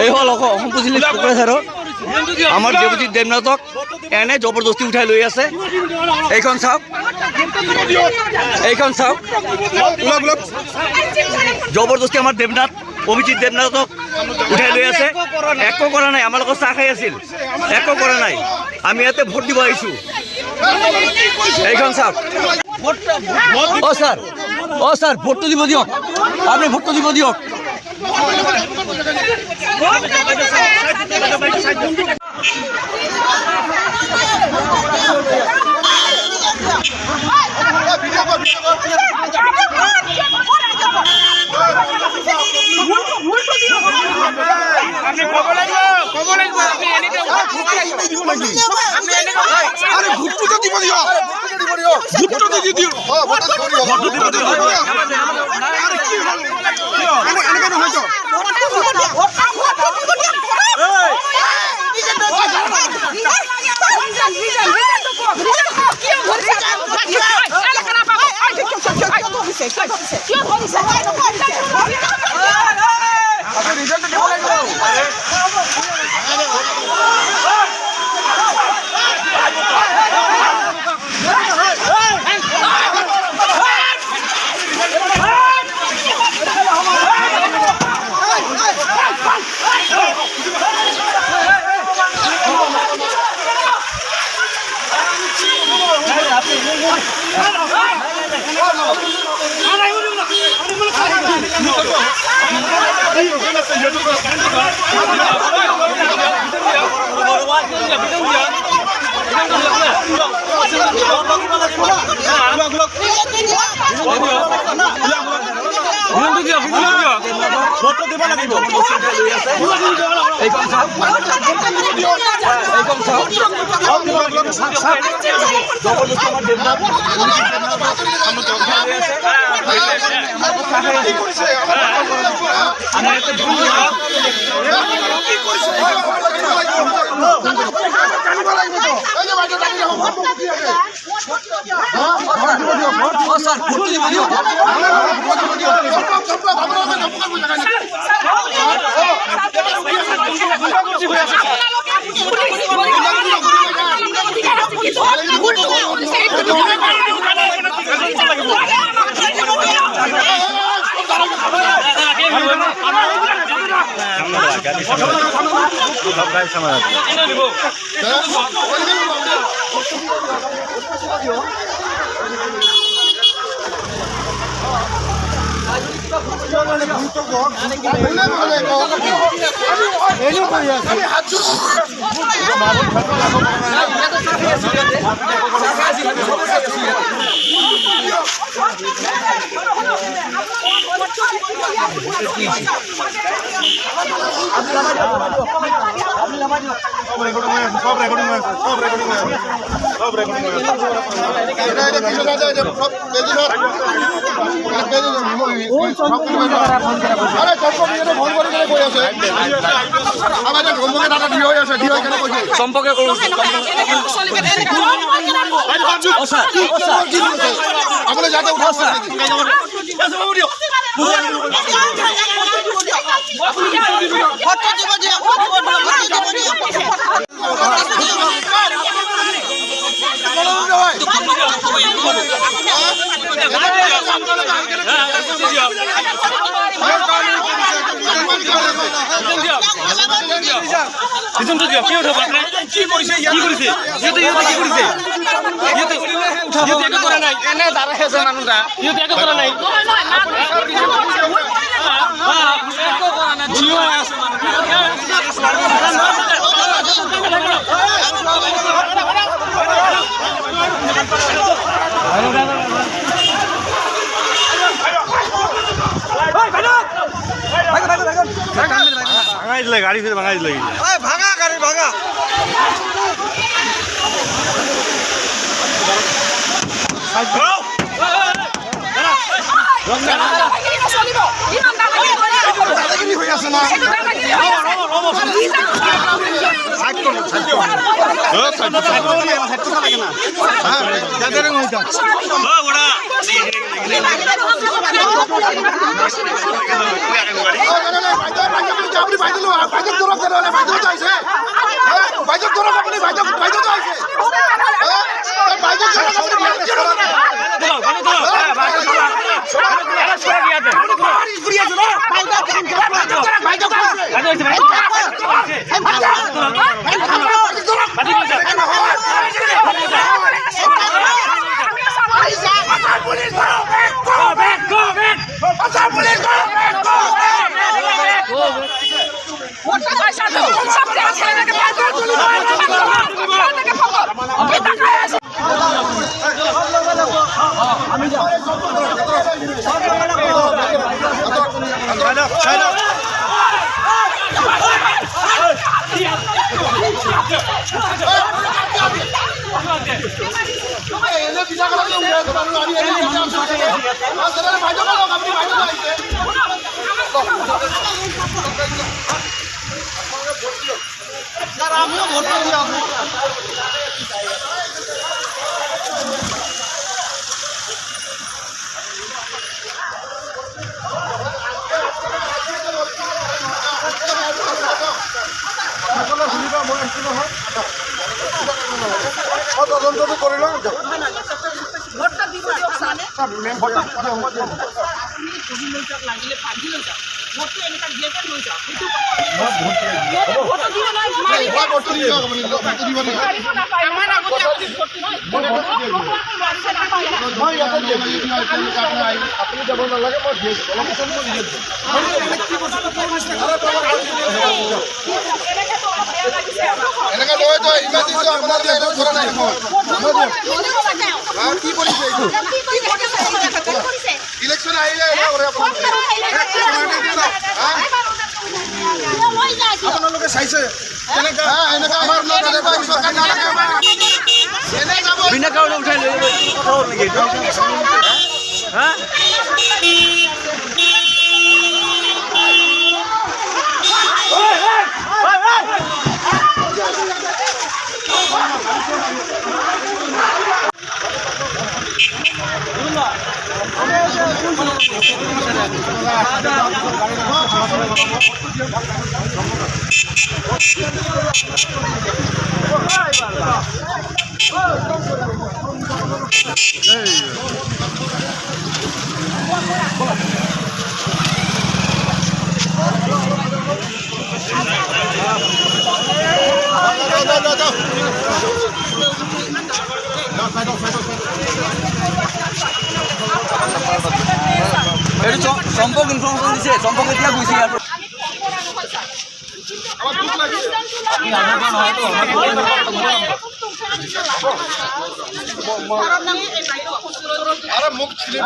এই হল অসম পুঁজিলিত কোকৰাঝাৰৰ আমাৰ দেৱজিৎ দেৱনাথক এনে জবৰদস্তি উঠাই লৈ আছে। এইখন চাওক, এইখন চাওক, জবৰদস্তি আমাৰ দেৱনাথ অভিজিৎ দেৱনাথক উঠাই লৈ আছে। একো কৰা নাই, আমাৰ লগত চাহ খাই আছিল, একো কৰা নাই। আমি ইয়াতে ভোট দিব আহিছোঁ। এইখন চাওক। অ' ছাৰ ভোটটো দিব দিয়ক, আপুনি ভোটটো দিব দিয়ক। সম্পর্কে করুন गाड़ी से भागा लगी भागा गाड़ी भागा আমিও ভোট দিয়ে আসবো। তদন্ত করিল ভোটটা দিব লাগিলে ভাগিলে যা ভোটটো এনেকা দিয়েকে লৈ যা কিন্তু ভোট দিব নাই ভোট দিব আমাৰ আগতে মই ইয়াতে আপুনি যাব নালাগে মই লোকেশ্যন মই দি দিম এনেকা লৈ তো ইমান দিন আপোনাৰ দেশত ধৰা নাই কি কৰিছে ইলেকশ্যন আহিলে আপোনালোকে চাইছে বিনা কারণে উঠাই লৈ কথা হ'ল নেকি হ্যাঁ সম্পর্ক ইনফরমেশন দিছে সম্পর্ক এতিয়া গৈছে ইয়াৰ আৰে মুখ ছিলে